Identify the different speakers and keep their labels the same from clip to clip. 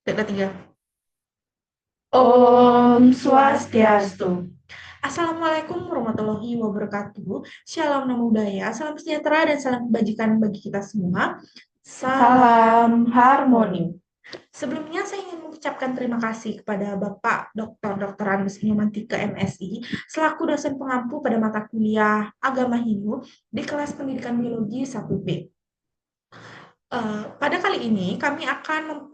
Speaker 1: Ketiga.
Speaker 2: Om Swastiastu.
Speaker 1: Assalamualaikum warahmatullahi wabarakatuh. Shalom Namo Buddhaya, salam sejahtera dan salam kebajikan bagi kita semua. Salam
Speaker 2: Salam
Speaker 1: harmoni.
Speaker 2: harmoni.
Speaker 1: Sebelumnya saya ingin mengucapkan terima kasih kepada Bapak Dr. Andes Mantika MSI selaku dosen pengampu pada mata kuliah Agama Hindu di kelas Pendidikan Biologi 1B. Pada kali ini kami akan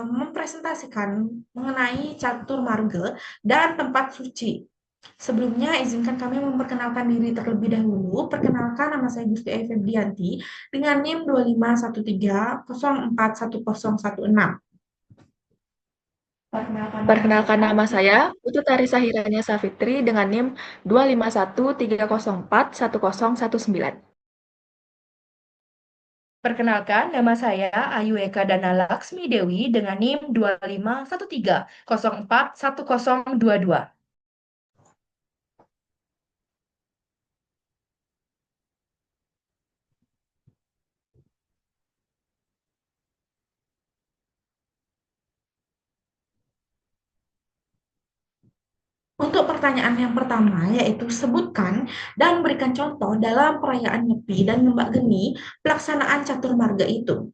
Speaker 1: mempresentasikan mengenai catur marga dan tempat suci. Sebelumnya, izinkan kami memperkenalkan diri terlebih dahulu. Perkenalkan, nama saya Gusti Ai Febrianti dengan NIM 2513041016. Perkenalkan nama
Speaker 2: Perkenalkan
Speaker 1: saya.
Speaker 2: nama saya Putu Tarisa Hiranya Safitri dengan NIM 251304119.
Speaker 3: Perkenalkan, nama saya Ayu Eka Dana Laksmi Dewi dengan NIM 2513041022.
Speaker 1: Untuk pertanyaan yang pertama, yaitu sebutkan dan berikan contoh dalam perayaan Nyepi dan Ngembak Geni pelaksanaan catur marga itu.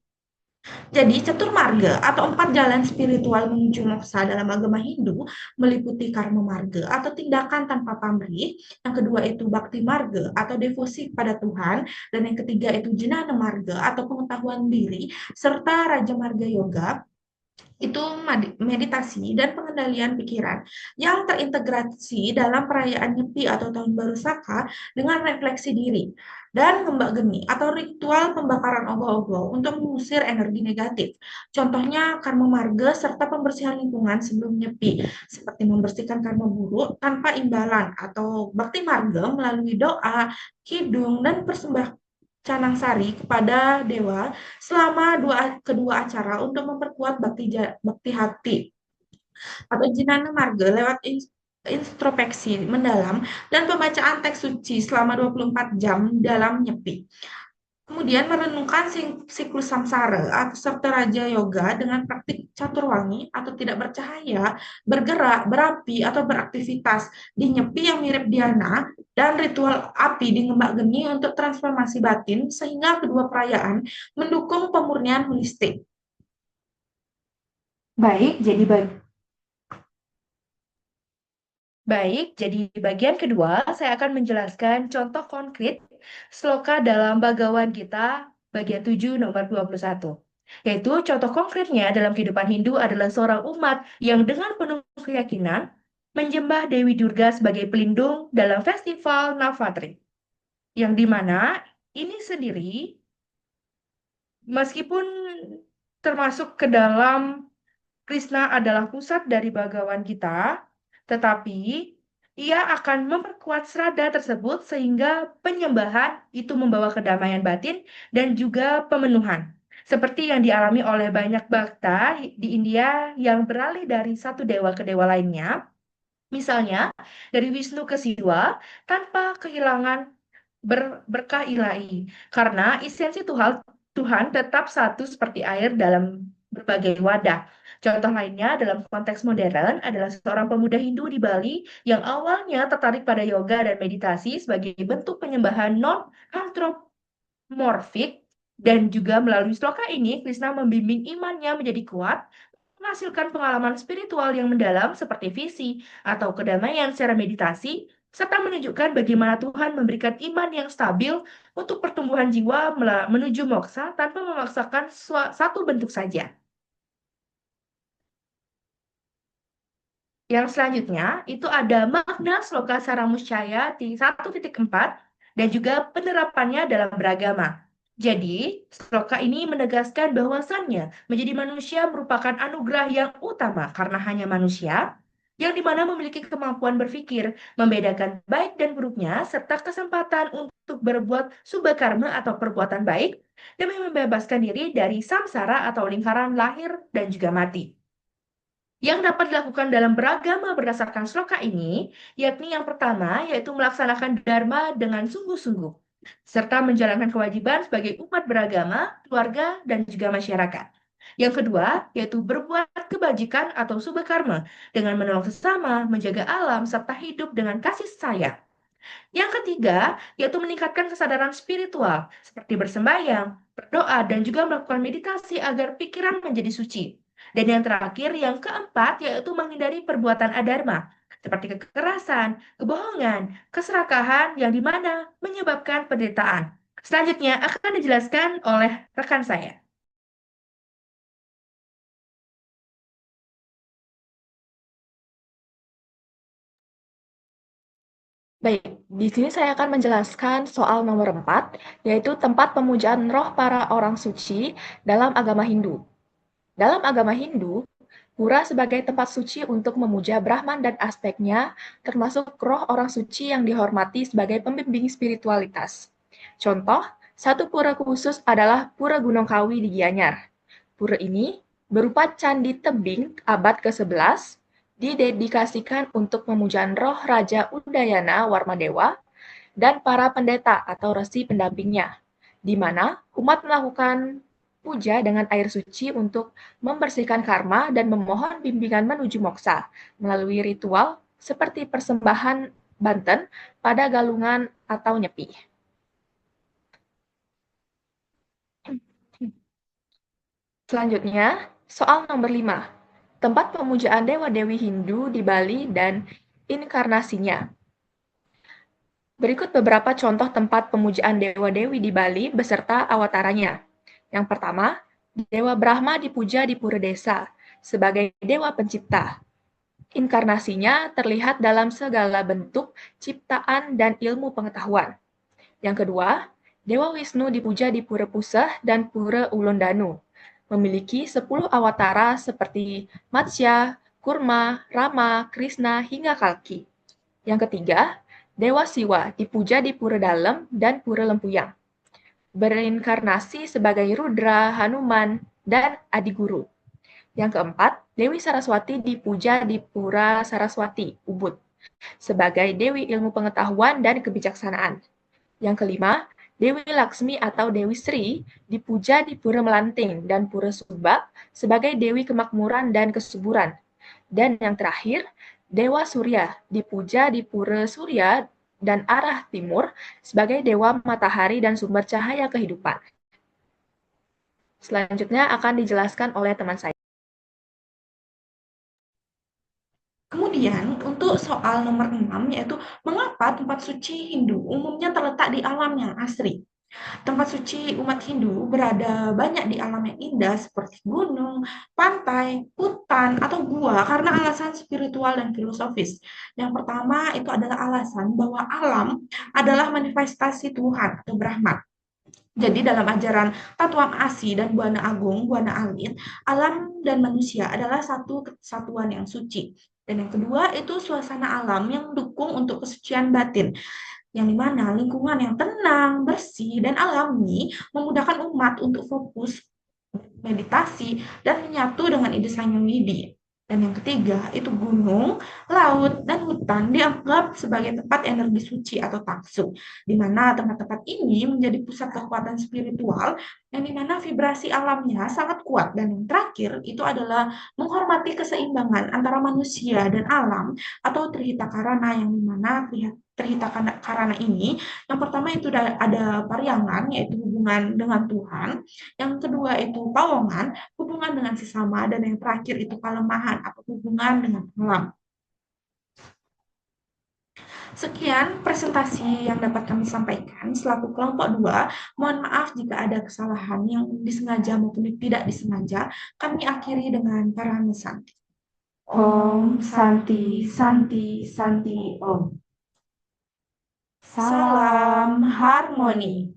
Speaker 1: Jadi, catur marga atau empat jalan spiritual menuju moksa dalam agama Hindu meliputi karma marga atau tindakan tanpa pamrih, yang kedua itu bakti marga atau devosi pada Tuhan, dan yang ketiga itu jenana marga atau pengetahuan diri, serta raja marga yoga itu meditasi dan pengendalian pikiran yang terintegrasi dalam perayaan Nyepi atau Tahun Baru Saka dengan refleksi diri dan ngembak geni atau ritual pembakaran ogoh-ogoh untuk mengusir energi negatif. Contohnya karma marga serta pembersihan lingkungan sebelum Nyepi seperti membersihkan karma buruk tanpa imbalan atau bakti marga melalui doa, kidung dan persembah canang sari kepada dewa selama kedua acara untuk memperkuat bakti hati atau jinana marga lewat introspeksi mendalam dan pembacaan teks suci selama 24 jam dalam nyepi. Kemudian merenungkan siklus samsara atau serta raja yoga dengan praktik caturwangi atau tidak bercahaya, bergerak, berapi, atau beraktivitas di nyepi yang mirip dhyana dan ritual api di ngembak geni untuk transformasi batin sehingga kedua perayaan mendukung pemurnian holistik.
Speaker 2: Baik, jadi
Speaker 3: Baik, jadi bagian kedua saya akan menjelaskan contoh konkret sloka dalam Bhagavad Gita bagian 7 nomor 21. Yaitu contoh konkretnya dalam kehidupan Hindu adalah seorang umat yang dengan penuh keyakinan menyembah Dewi Durga sebagai pelindung dalam festival Navratri. Yang dimana ini sendiri meskipun termasuk ke dalam Krishna adalah pusat dari Bhagawan Gita, tetapi ia akan memperkuat serada tersebut sehingga penyembahan itu membawa kedamaian batin dan juga pemenuhan. Seperti yang dialami oleh banyak bhakta di India yang beralih dari satu dewa ke dewa lainnya, misalnya dari Wisnu ke Siwa, tanpa kehilangan berkah ilahi. Karena esensi Tuhan tetap satu seperti air dalam berbagai wadah. Contoh lainnya dalam konteks modern adalah seorang pemuda Hindu di Bali yang awalnya tertarik pada yoga dan meditasi sebagai bentuk penyembahan non-antropomorfik, dan juga melalui sloka ini Krishna membimbing imannya menjadi kuat, menghasilkan pengalaman spiritual yang mendalam seperti visi atau kedamaian secara meditasi, serta menunjukkan bagaimana Tuhan memberikan iman yang stabil untuk pertumbuhan jiwa menuju moksa tanpa memaksakan satu bentuk saja. Yang selanjutnya itu ada makna sloka Saramuscaya di 1.4 dan juga penerapannya dalam beragama. Jadi, sloka ini menegaskan bahwasannya menjadi manusia merupakan anugerah yang utama karena hanya manusia yang dimana memiliki kemampuan berpikir, membedakan baik dan buruknya, serta kesempatan untuk berbuat subhakarma atau perbuatan baik demi membebaskan diri dari samsara atau lingkaran lahir dan juga mati. Yang dapat dilakukan dalam beragama berdasarkan sloka ini, yakni yang pertama, yaitu melaksanakan dharma dengan sungguh-sungguh, serta menjalankan kewajiban sebagai umat beragama, keluarga, dan juga masyarakat. Yang kedua, yaitu berbuat kebajikan atau subkarma dengan menolong sesama, menjaga alam, serta hidup dengan kasih sayang. Yang ketiga, yaitu meningkatkan kesadaran spiritual, seperti bersembahyang, berdoa, dan juga melakukan meditasi agar pikiran menjadi suci. Dan yang terakhir, yang keempat, yaitu menghindari perbuatan adharma, seperti kekerasan, kebohongan, keserakahan, yang dimana menyebabkan penderitaan. Selanjutnya akan dijelaskan oleh rekan saya.
Speaker 2: Baik, di sini saya akan menjelaskan soal nomor 4, yaitu tempat pemujaan roh para orang suci dalam agama Hindu. Dalam agama Hindu, pura sebagai tempat suci untuk memuja Brahman dan aspeknya, termasuk roh orang suci yang dihormati sebagai pembimbing spiritualitas. Contoh, satu pura khusus adalah Pura Gunung Kawi di Gianyar. Pura ini berupa candi tebing abad ke-11, didedikasikan untuk pemujaan roh Raja Udayana Warmadewa dan para pendeta atau resi pendampingnya, di mana umat melakukan puja dengan air suci untuk membersihkan karma dan memohon bimbingan menuju moksa melalui ritual seperti persembahan banten pada galungan atau nyepi. Selanjutnya, soal nomor 5. Tempat pemujaan dewa-dewi Hindu di Bali dan inkarnasinya. Berikut beberapa contoh tempat pemujaan dewa-dewi di Bali beserta awataranya. Yang pertama, Dewa Brahma dipuja di Pura Desa sebagai dewa pencipta. Inkarnasinya terlihat dalam segala bentuk ciptaan dan ilmu pengetahuan. Yang kedua, Dewa Wisnu dipuja di Pura Puseh dan Pura Ulundanu, memiliki 10 awatara seperti Matsya, Kurma, Rama, Krishna, hingga Kalki. Yang ketiga, Dewa Siwa dipuja di Pura Dalem dan Pura Lempuyang, berinkarnasi sebagai Rudra, Hanuman, dan Adi Guru. Yang keempat, Dewi Saraswati dipuja di Pura Saraswati, Ubud, sebagai Dewi ilmu pengetahuan dan kebijaksanaan. Yang kelima, Dewi Laksmi atau Dewi Sri dipuja di Pura Melanting dan Pura Subak sebagai Dewi kemakmuran dan kesuburan. Dan yang terakhir, Dewa Surya dipuja di Pura Surya dan arah timur sebagai Dewa Matahari dan sumber cahaya kehidupan. Selanjutnya akan dijelaskan oleh teman saya.
Speaker 1: Kemudian untuk soal nomor 6 yaitu mengapa tempat suci Hindu umumnya terletak di alam yang asri. Tempat suci umat Hindu berada banyak di alam yang indah seperti gunung, pantai, hutan, atau gua karena alasan spiritual dan filosofis. Yang pertama itu adalah alasan bahwa alam adalah manifestasi Tuhan atau Brahman. Jadi dalam ajaran Tatuang Asi dan Buana Agung, Buana Alit, alam dan manusia adalah satu kesatuan yang suci. Dan yang kedua itu suasana alam yang mendukung untuk kesucian batin, yang dimana lingkungan yang tenang, bersih, dan alami memudahkan umat untuk fokus, meditasi, dan menyatu dengan ide Sang Yang Widi. Dan yang ketiga, itu gunung, laut, dan hutan dianggap sebagai tempat energi suci atau taksu, di mana tempat-tempat ini menjadi pusat kekuatan spiritual, yang dimana vibrasi alamnya sangat kuat. Dan yang terakhir, itu adalah menghormati keseimbangan antara manusia dan alam, atau Trihita Karana, yang dimana Trihita Karana ini, yang pertama itu ada pariangan, yaitu hubungan dengan Tuhan, yang kedua itu pawongan, hubungan dengan sesama, dan yang terakhir itu kelemahan atau hubungan dengan alam. Sekian presentasi yang dapat kami sampaikan selaku kelompok 2. Mohon maaf jika ada kesalahan yang disengaja maupun tidak disengaja. Kami akhiri dengan Parahana Santi.
Speaker 2: Om Santi Santi Santi Om.
Speaker 1: Salam harmoni.